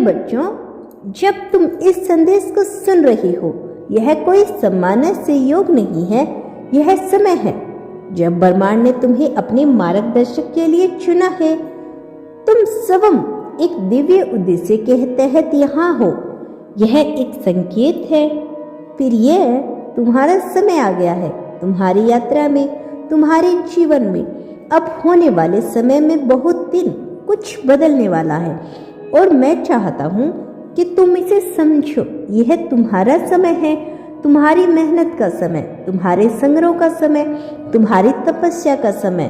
बच्चों, जब तुम इस संदेश को सुन रही हो, यह कोई सामान्य संयोग नहीं है, यह समय है जब ब्रह्मांड ने तुम्हें अपने मार्गदर्शक के लिए चुना है। तुम स्वयं एक दिव्य उद्देश्य के तहत यहाँ हो। यह एक संकेत है। फिर यह तुम्हारा समय आ गया है। तुम्हारी यात्रा में, तुम्हारे जीवन में अब होने वाले समय में बहुत दिन कुछ बदलने वाला है और मैं चाहता हूँ कि तुम इसे समझो। यह तुम्हारा समय है, तुम्हारी मेहनत का समय, तुम्हारे संग्रह का समय, तुम्हारी तपस्या का समय।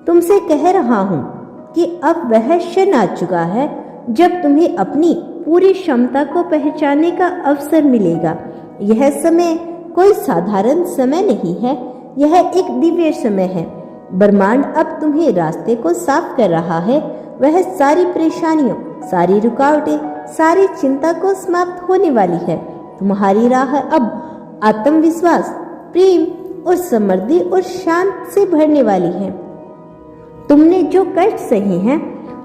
तुमसे कह रहा हूँ कि अब वह क्षण आ चुका है जब तुम्हें अपनी पूरी क्षमता को पहचानने का अवसर मिलेगा। यह समय कोई साधारण समय नहीं है, यह एक दिव्य समय है। ब्रह्मांड अब तुम्हें रास्ते को साफ कर रहा है। वह सारी परेशानियों, सारी रुकावटें, सारी चिंता को समाप्त होने वाली है। तुम्हारी राह अब आत्मविश्वास, प्रेम और समृद्धि और शांति से भरने वाली है। तुमने जो कष्ट सहे हैं,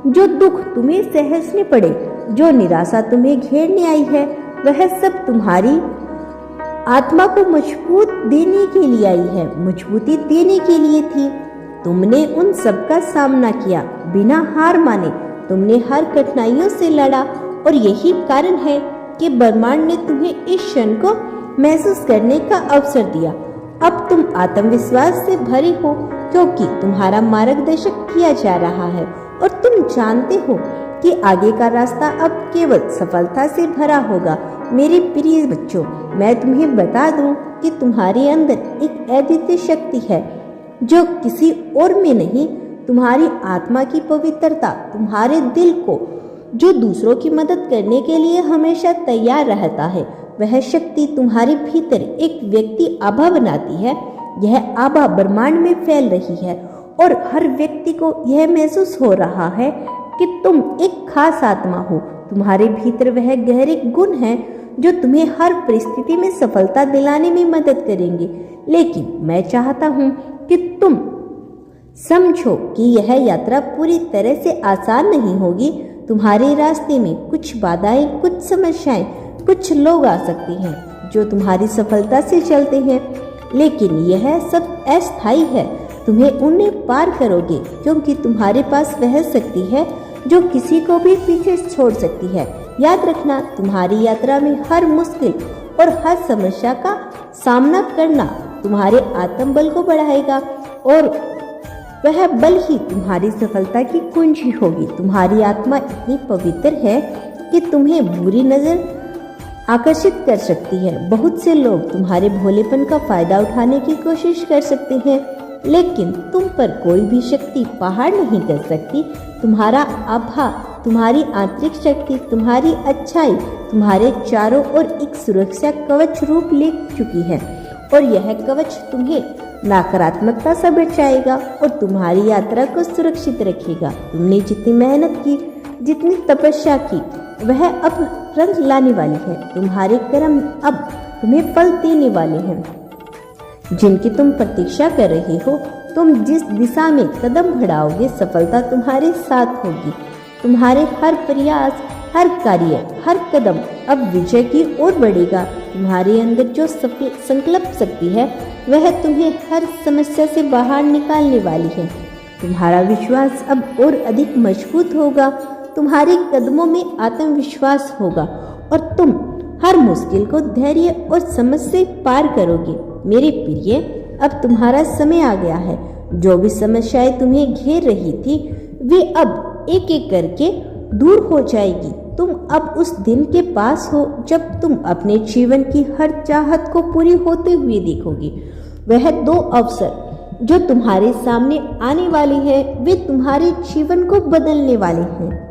जो दुख तुम्हें सहसने पड़े, जो निराशा तुम्हें घेरने आई है, वह सब तुम्हारी आत्मा को मजबूत देने के लिए आई है, मजबूती देने के लिए थी। तुमने उन सब का सामना किया, बिना हार माने तुमने हर कठिनाइयों से लड़ा और यही कारण है कि ब्रह्मांड ने तुम्हें इस क्षण को महसूस करने का अवसर दिया। अब तुम आत्मविश्वास से भरे हो क्योंकि तुम्हारा मार्गदर्शन किया जा रहा है और तुम जानते हो कि आगे का रास्ता अब केवल सफलता से भरा होगा। मेरे प्रिय बच्चों, मैं तुम्हें बता दूं कि तुम्हारे अंदर एक अद्वितीय शक्ति है जो किसी और में नहीं, तुम्हारी आत्मा की पवित्रता, तुम्हारे दिल को जो दूसरों की मदद करने के लिए हमेशा तैयार रहता है, वह शक्ति तुम्हारे भीतर एक व्यक्ति आभा बनाती है। यह आभा ब्रह्मांड में फैल रही है और हर व्यक्ति को यह महसूस हो रहा है कि तुम एक खास आत्मा हो। तुम्हारे भीतर वह गहरे गुण है जो तुम्हें हर परिस्थिति में सफलता दिलाने में मदद करेंगे। लेकिन मैं चाहता हूँ कि तुम समझो कि यह यात्रा पूरी तरह से आसान नहीं होगी। तुम्हारे रास्ते में कुछ बाधाएं, कुछ समस्याएं, कुछ लोग आ सकते हैं जो तुम्हारी सफलता से चलते हैं, लेकिन यह सब अस्थायी है। तुम्हें उन्हें पार करोगे क्योंकि तुम्हारे पास वह शक्ति है जो किसी को भी पीछे छोड़ सकती है। याद रखना, तुम्हारी यात्रा में हर मुश्किल और हर समस्या का सामना करना तुम्हारे आत्मबल को बढ़ाएगा और वह बल ही तुम्हारी सफलता की कुंजी होगी। तुम्हारी आत्मा इतनी पवित्र है कि तुम्हें बुरी नजर आकर्षित कर सकती है। बहुत से लोग तुम्हारे भोलेपन का फायदा उठाने की कोशिश कर सकते हैं, लेकिन तुम पर कोई भी शक्ति पहाड़ नहीं कर सकती। तुम्हारा आभा, तुम्हारी आंतरिक शक्ति, तुम्हारी अच्छाई तुम्हारे चारों ओर एक सुरक्षा कवच रूप ले चुकी है और यह कवच तुम्हें नकारात्मकता से बचाएगा और तुम्हारी यात्रा को सुरक्षित रखेगा। तुमने जितनी मेहनत की, जितनी तपस्या की, वह अब रंग लाने वाली है। तुम्हारे कर्म अब तुम्हें फल देने वाले हैं जिनकी तुम प्रतीक्षा कर रहे हो। तुम जिस दिशा में कदम बढ़ाओगे, सफलता तुम्हारे साथ होगी। तुम्हारे हर प्रयास, हर कार्य, हर कदम अब विजय की ओर बढ़ेगा। तुम्हारे अंदर जो संकल्प शक्ति है, वह तुम्हें हर समस्या से बाहर निकालने वाली है। तुम्हारा विश्वास अब और अधिक मजबूत होगा। तुम्हारे कदमों में आत्मविश्वास होगा और तुम हर मुश्किल को धैर्य और समझ से पार करोगे। मेरे प्रिय, अब तुम्हारा समय आ गया है। जो भी समस्याएं तुम्हें घेर रही थी, वे अब एक एक करके दूर हो जाएगी। तुम अब उस दिन के पास हो जब तुम अपने जीवन की हर चाहत को पूरी होते हुए देखोगे। वह दो अवसर जो तुम्हारे सामने आने वाले हैं, वे तुम्हारे जीवन को बदलने वाले हैं।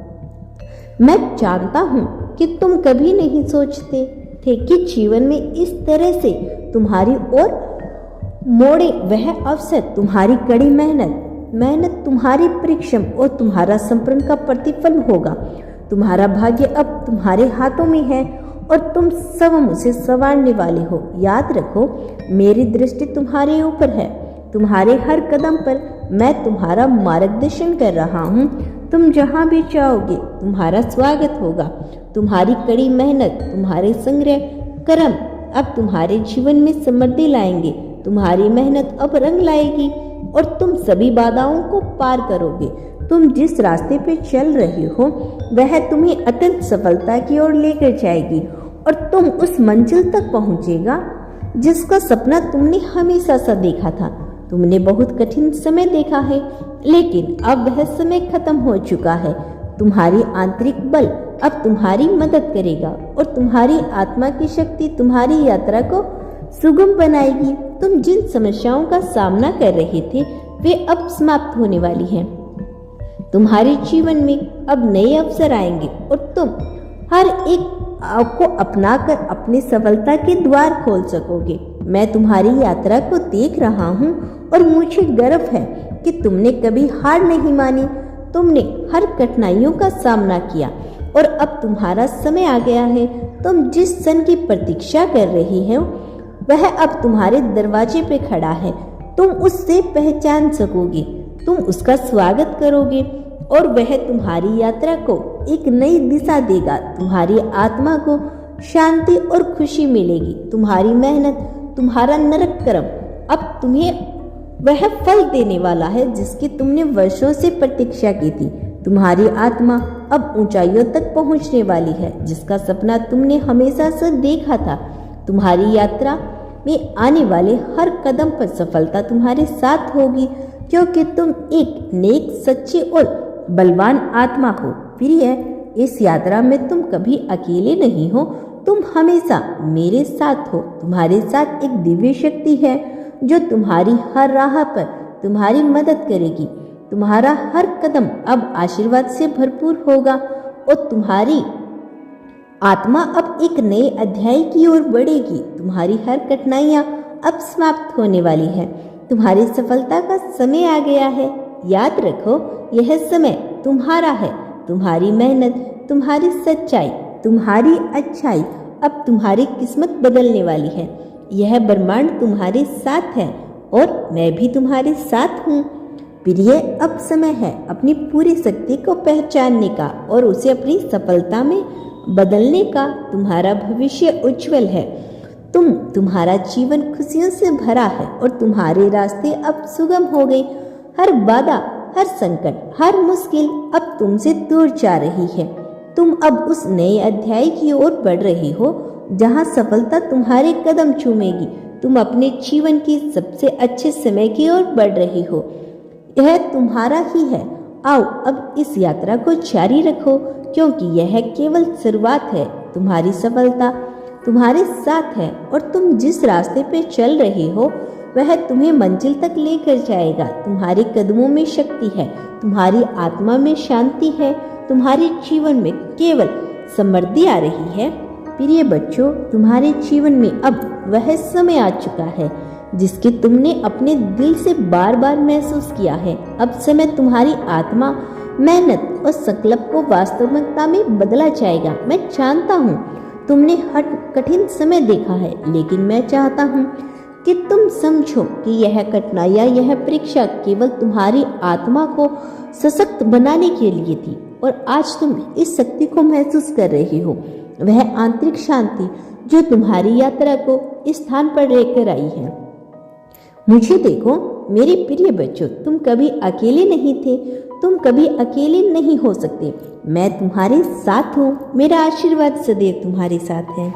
मैं जानता हूँ कि तुम कभी नहीं सोचते थे कि जीवन में इस तरह से तुम्हारी ओर मोड़े। वह अवसर तुम्हारी कड़ी मेहनत, तुम्हारी परिश्रम और तुम्हारा समर्पण का प्रतिफल होगा। तुम्हारा भाग्य अब तुम्हारे हाथों में है और तुम स्वयं उसे संवारने वाले हो। याद रखो, मेरी दृष्टि तुम्हारे ऊपर है। तुम्हारे हर कदम पर मैं तुम्हारा मार्गदर्शन कर रहा हूँ। तुम जहाँ भी चाहोगे तुम्हारा स्वागत होगा। तुम्हारी कड़ी मेहनत, तुम्हारे संग्रह कर्म अब तुम्हारे जीवन में समृद्धि लाएंगे। तुम्हारी मेहनत अब रंग लाएगी और तुम सभी बाधाओं को पार करोगे। तुम जिस रास्ते पे चल रहे हो वह तुम्हें अत्यंत सफलता की ओर लेकर जाएगी और तुम उस मंजिल तक पहुंचेगा जिसका सपना तुमने हमेशा सा देखा था। तुमने बहुत कठिन समय देखा है, लेकिन अब वह समय खत्म हो चुका है। तुम्हारी आंतरिक बल अब तुम्हारी मदद करेगा और तुम्हारी आत्मा की शक्ति तुम्हारी यात्रा को सुगम बनाएगी। तुम जिन समस्याओं का सामना कर रहे थे वे अब समाप्त होने वाली हैं। तुम्हारे जीवन में अब नए अवसर आएंगे और तुम हर एक को अपनाकर अपनी सफलता के द्वार खोल सकोगे। मैं तुम्हारी यात्रा को देख रहा हूँ और मुझे गर्व है कि तुमने कभी हार नहीं मानी। तुमने हर कठिनाइयों का सामना किया और अब तुम्हारा समय आ गया है। तुम जिस क्षण की प्रतीक्षा कर रही हो वह अब तुम्हारे दरवाजे पे खड़ा है। तुम उससे पहचान सकोगे, तुम उसका स्वागत करोगे और वह तुम्हारी यात्रा को एक नई दिशा देगा। तुम्हारी आत्मा को शांति और खुशी मिलेगी। तुम्हारी मेहनत, तुम्हारा नरक कर्म अब तुम्हें वह फल देने वाला है जिसकी तुमने वर्षों से प्रतीक्षा की थी। तुम्हारी आत्मा अब ऊंचाइयों तक पहुंचने वाली है जिसका सपना तुमने हमेशा से देखा था। तुम्हारी यात्रा में आने वाले हर कदम पर सफलता तुम्हारे साथ होगी, क्योंकि तुम एक नेक, सच्ची और बलवान आत्मा हो। प्रिय, इस यात्रा में तुम कभी अकेले नहीं हो, तुम हमेशा मेरे साथ हो। तुम्हारे साथ एक दिव्य शक्ति है जो तुम्हारी हर राह पर तुम्हारी मदद करेगी। तुम्हारा हर कदम अब आशीर्वाद से भरपूर होगा और तुम्हारी आत्मा अब एक नए अध्याय की ओर बढ़ेगी। तुम्हारी हर कठिनाइयां अब समाप्त होने वाली है। तुम्हारी सफलता का समय आ गया है। याद रखो, यह समय तुम्हारा है। तुम्हारी मेहनत, तुम्हारी सच्चाई, तुम्हारी अच्छाई अब तुम्हारी किस्मत बदलने वाली है। यह ब्रह्मांड तुम्हारे साथ है और मैं भी तुम्हारे साथ हूँ। प्रिय, अब समय है अपनी पूरी शक्ति को पहचानने का और उसे अपनी सफलता में बदलने का। तुम्हारा भविष्य उज्जवल है। तुम्हारा जीवन खुशियों से भरा है और तुम्हारे रास्ते अब सुगम हो गए। हर बाधा, हर संकट, हर मुश्किल अब तुमसे दूर जा रही है। तुम अब उस नए अध्याय की ओर बढ़ रही हो जहां सफलता तुम्हारे कदम चूमेगी। तुम अपने जीवन की सबसे अच्छे समय की ओर बढ़ रही हो। यह तुम्हारा ही है। आओ अब इस यात्रा को जारी रखो, क्योंकि यह केवल शुरुआत है। तुम्हारी सफलता तुम्हारे साथ है और तुम जिस रास्ते पे चल रहे हो वह तुम्हें मंजिल तक लेकर जाएगा। तुम्हारे कदमों में शक्ति है, तुम्हारी आत्मा में शांति है, तुम्हारे जीवन में केवल समृद्धि आ रही है। प्रिय बच्चों, तुम्हारे जीवन में अब वह समय आ चुका है जिसकी तुमने अपने दिल से बार बार महसूस किया है। अब समय तुम्हारी आत्मा, मेहनत और संकल्प को वास्तविकता में बदला जाएगा। मैं जानता हूँ तुमने हर कठिन समय देखा है, लेकिन मैं चाहता हूँ कि तुम समझो कि यह कठिनाइयाँ, यह परीक्षा केवल तुम्हारी आत्मा को सशक्त बनाने के लिए थी और आज तुम इस शक्ति को महसूस कर रहे हो। वह आंतरिक शांति जो तुम्हारी यात्रा को इस स्थान पर लेकर आई है। मुझे देखो मेरे प्रिय बच्चों, तुम कभी अकेले नहीं थे, तुम कभी अकेले नहीं हो सकते। मैं तुम्हारे साथ हूँ। मेरा आशीर्वाद सदैव तुम्हारे साथ है।